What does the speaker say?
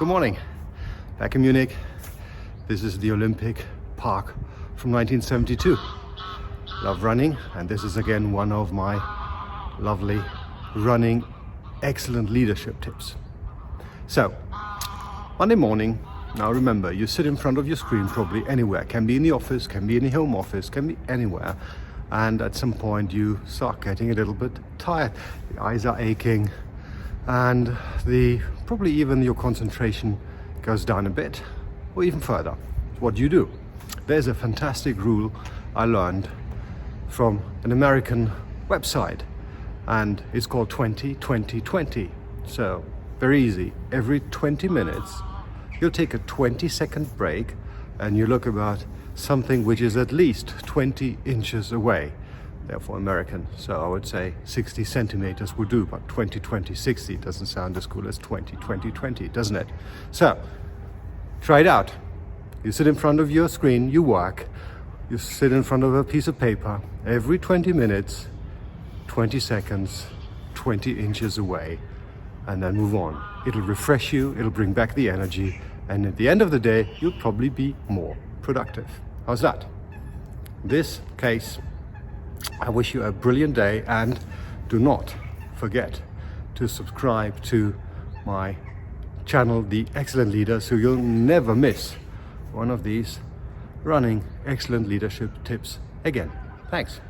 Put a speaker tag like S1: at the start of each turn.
S1: Good morning. Back in Munich. This is the Olympic Park from 1972. Love running, and this is again one of my lovely running excellent leadership tips. So, Monday morning, now remember, you sit in front of your screen probably anywhere. Can be in the office, can be in the home office, can be anywhere. And at some point you start getting a little bit tired. The eyes are aching and probably even your concentration goes down a bit or even further. What do you do? There's a fantastic rule I learned from an American website, and it's called 20-20-20. So very easy. Every 20 minutes you'll take a 20-second break and you look about something which is at least 20 inches away. Therefore American, so I would say 60 centimeters would do, but 20-20-60 doesn't sound as cool as 20-20-20, doesn't it? So try it out. You sit in front of your screen, you work, you sit in front of a piece of paper. Every 20 minutes, 20 seconds, 20 inches away, and then move on. It'll refresh you, it'll bring back the energy, and at the end of the day, you'll probably be more productive. How's that? In this case, I wish you a brilliant day, and do not forget to subscribe to my channel, The Excellent Leader, so you'll never miss one of these running excellent leadership tips again. Thanks.